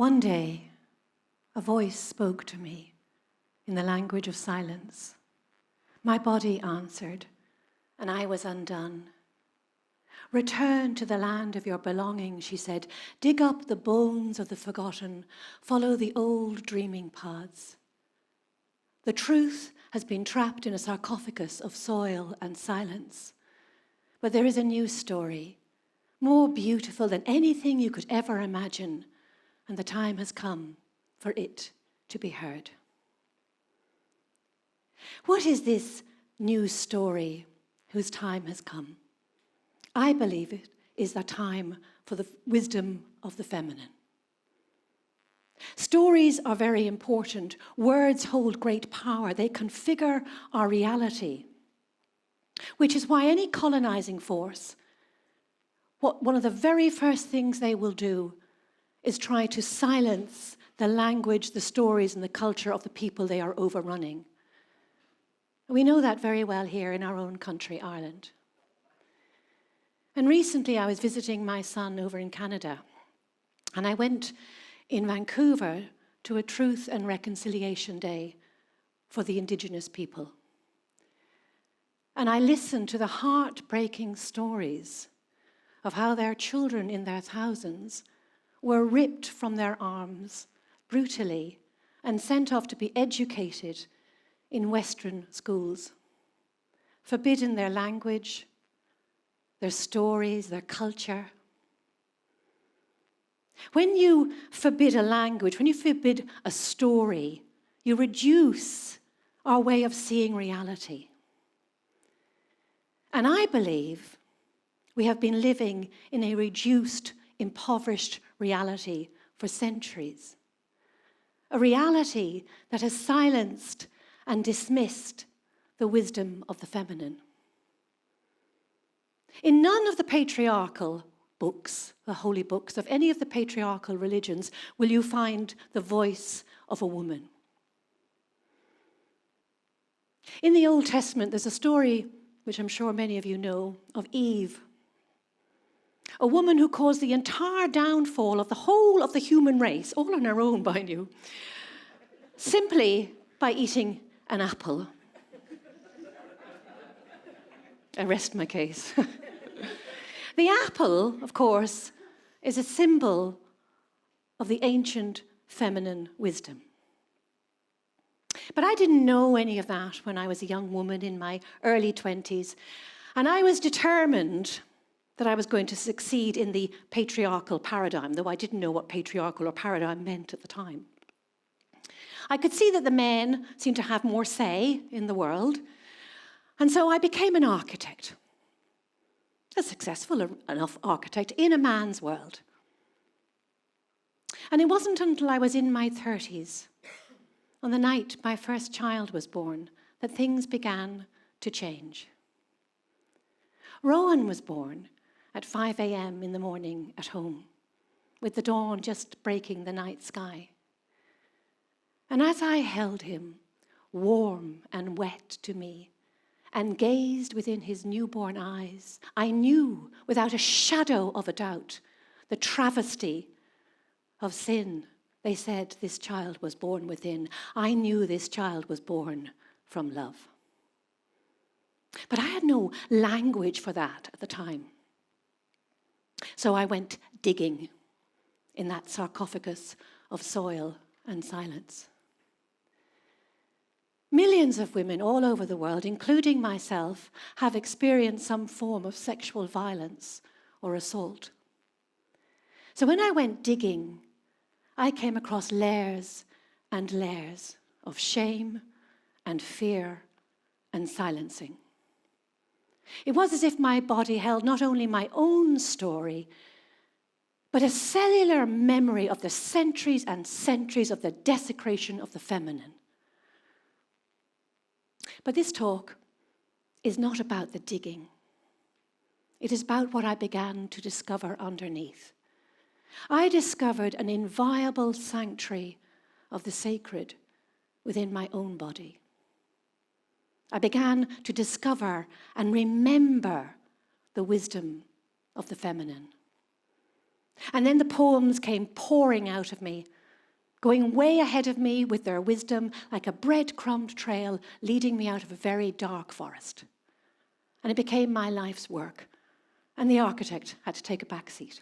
One day, a voice spoke to me in the language of silence. My body answered, and I was undone. Return to the land of your belonging, she said. Dig up the bones of the forgotten. Follow the old dreaming paths. The truth has been trapped in a sarcophagus of soil and silence. But there is a new story, more beautiful than anything you could ever imagine, and the time has come for it to be heard. What is this new story whose time has come? I believe it is the time for the wisdom of the feminine. Stories are very important. Words hold great power. They configure our reality, which is why any colonizing force, one of the very first things they will do is try to silence the language, the stories, and the culture of the people they are overrunning. We know that very well here in our own country, Ireland. And recently I was visiting my son over in Canada, and I went in Vancouver to a Truth and Reconciliation Day for the Indigenous people. And I listened to the heartbreaking stories of how their children in their thousands were ripped from their arms brutally and sent off to be educated in Western schools, forbidden their language, their stories, their culture. When you forbid a language, when you forbid a story, you reduce our way of seeing reality. And I believe we have been living in a reduced, impoverished reality for centuries. A reality that has silenced and dismissed the wisdom of the feminine. In none of the patriarchal books, the holy books of any of the patriarchal religions, will you find the voice of a woman. In the Old Testament, there's a story, which I'm sure many of you know, of Eve, a woman who caused the entire downfall of the whole of the human race, all on her own, mind you, simply by eating an apple. I rest my case. The apple, of course, is a symbol of the ancient feminine wisdom. But I didn't know any of that when I was a young woman in my early 20s, and I was determined that I was going to succeed in the patriarchal paradigm, though I didn't know what patriarchal or paradigm meant at the time. I could see that the men seemed to have more say in the world, and so I became an architect. A successful enough architect in a man's world. And it wasn't until I was in my 30s, on the night my first child was born, that things began to change. Rowan was born at 5 a.m. in the morning at home, with the dawn just breaking the night sky. And as I held him, warm and wet to me, and gazed within his newborn eyes, I knew, without a shadow of a doubt, the travesty of sin. They said this child was born within. I knew this child was born from love. But I had no language for that at the time. So I went digging in that sarcophagus of soil and silence. Millions of women all over the world, including myself, have experienced some form of sexual violence or assault. So when I went digging, I came across layers and layers of shame and fear and silencing. It was as if my body held not only my own story, but a cellular memory of the centuries and centuries of the desecration of the feminine. But this talk is not about the digging. It is about what I began to discover underneath. I discovered an inviolable sanctuary of the sacred within my own body. I began to discover and remember the wisdom of the feminine. And then the poems came pouring out of me, going way ahead of me with their wisdom like a breadcrumbed trail leading me out of a very dark forest. And it became my life's work, and the architect had to take a back seat.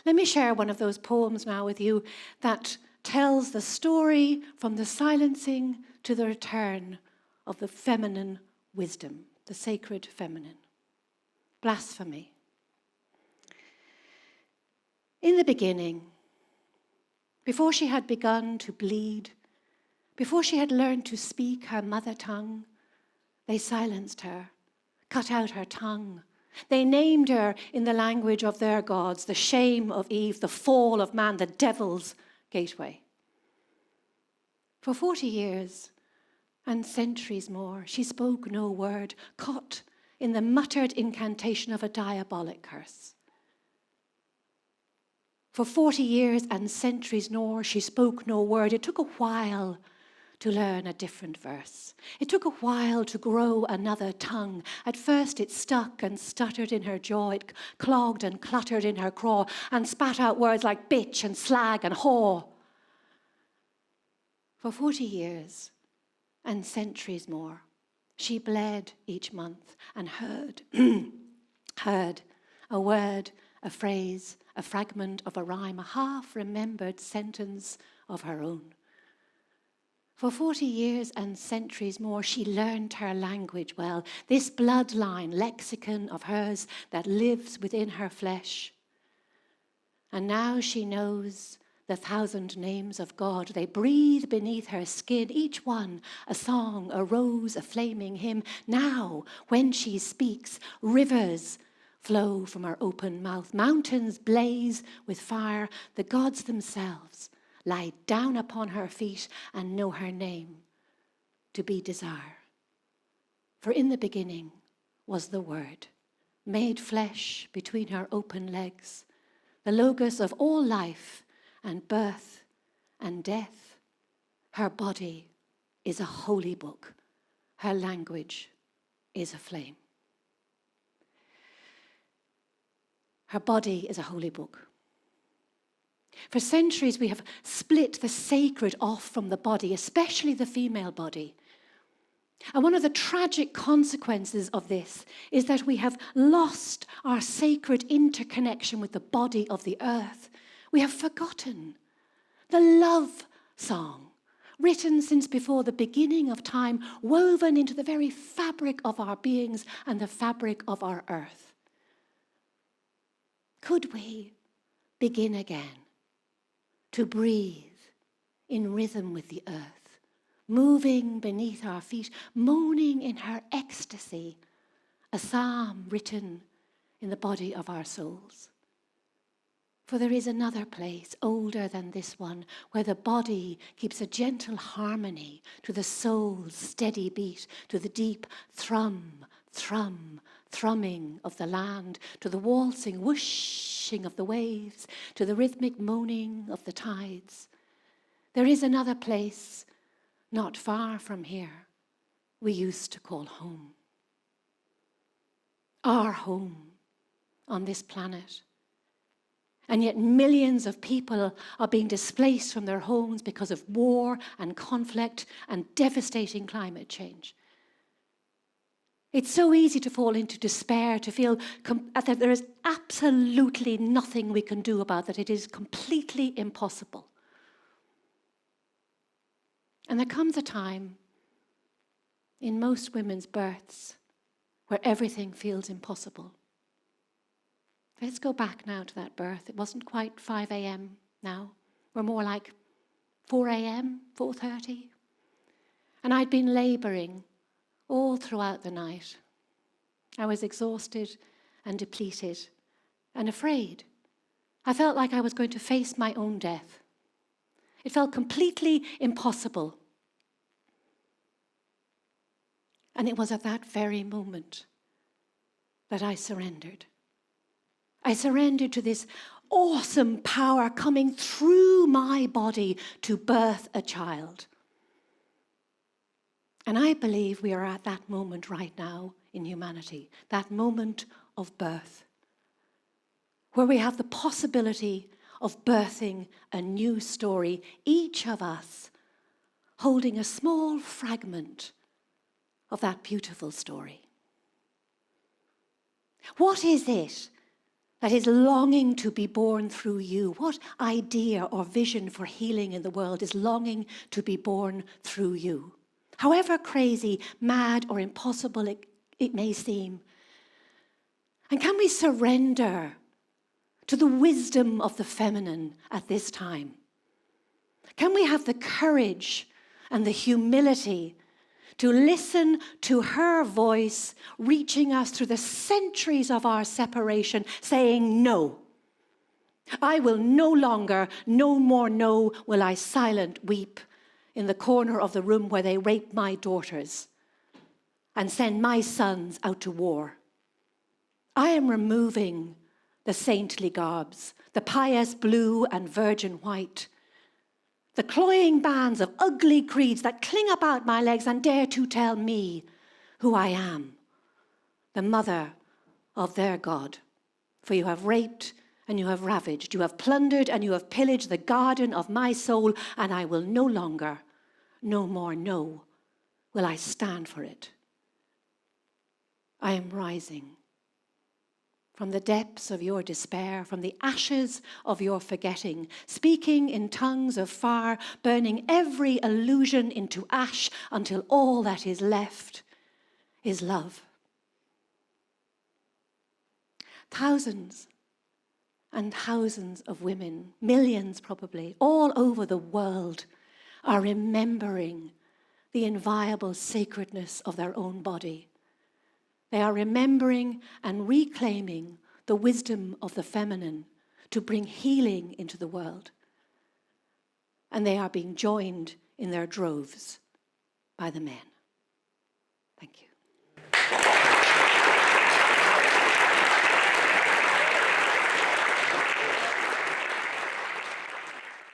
Let me share one of those poems now with you that tells the story from the silencing to the return of the feminine wisdom, the sacred feminine. Blasphemy. In the beginning, before she had begun to bleed, before she had learned to speak her mother tongue, they silenced her, cut out her tongue. They named her in the language of their gods, the shame of Eve, the fall of man, the devil's gateway. For 40 years and centuries more, she spoke no word, caught in the muttered incantation of a diabolic curse. For 40 years and centuries more, she spoke no word. It took a while to learn a different verse. It took a while to grow another tongue. At first it stuck and stuttered in her jaw. It clogged and cluttered in her craw and spat out words like bitch and slag and whore. For 40 years and centuries more, she bled each month and heard, heard a word, a phrase, a fragment of a rhyme, a half-remembered sentence of her own. For 40 years and centuries more, she learned her language well, this bloodline lexicon of hers that lives within her flesh. And now she knows the 1,000 names of God. They breathe beneath her skin, each one a song, a rose, a flaming hymn. Now, when she speaks, rivers flow from her open mouth. Mountains blaze with fire. The gods themselves lie down upon her feet and know her name to be desire. For in the beginning was the Word, made flesh between her open legs, the logos of all life and birth and death. Her body is a holy book. Her language is a flame. Her body is a holy book. For centuries, we have split the sacred off from the body, especially the female body. And one of the tragic consequences of this is that we have lost our sacred interconnection with the body of the earth. We have forgotten the love song, written since before the beginning of time, woven into the very fabric of our beings and the fabric of our earth. Could we begin again to breathe in rhythm with the earth, moving beneath our feet, moaning in her ecstasy, a psalm written in the body of our souls? For there is another place, older than this one, where the body keeps a gentle harmony to the soul's steady beat, to the deep thrum, thrum, thrumming of the land, to the waltzing whooshing of the waves, to the rhythmic moaning of the tides. There is another place, not far from here, we used to call home. Our home on this planet. And yet millions of people are being displaced from their homes because of war and conflict and devastating climate change. It's so easy to fall into despair, to feel that there is absolutely nothing we can do about that. It is completely impossible. And there comes a time in most women's births where everything feels impossible. Let's go back now to that birth. It wasn't quite 5 a.m. now. We're more like 4 a.m., 4:30. And I'd been labouring all throughout the night. I was exhausted and depleted and afraid. I felt like I was going to face my own death. It felt completely impossible. And it was at that very moment that I surrendered. I surrendered to this awesome power coming through my body to birth a child. And I believe we are at that moment right now in humanity, that moment of birth. where we have the possibility of birthing a new story, each of us holding a small fragment of that beautiful story. What is it that is longing to be born through you? What idea or vision for healing in the world is longing to be born through you? However crazy, mad, or impossible it may seem. And can we surrender to the wisdom of the feminine at this time? Can we have the courage and the humility to listen to her voice reaching us through the centuries of our separation, saying, no, I will no longer, no more, no, will I silent weep in the corner of the room where they rape my daughters and send my sons out to war. I am removing the saintly garbs, the pious blue and virgin white, the cloying bands of ugly creeds that cling about my legs and dare to tell me who I am, the mother of their God. For you have raped and you have ravaged, you have plundered and you have pillaged the garden of my soul, and I will no longer, no more, no, will I stand for it. I am rising from the depths of your despair, from the ashes of your forgetting, speaking in tongues of fire, burning every illusion into ash until all that is left is love. Thousands and thousands of women, millions probably, all over the world are remembering the inviolable sacredness of their own body. They are remembering and reclaiming the wisdom of the feminine to bring healing into the world. And they are being joined in their droves by the men. Thank you.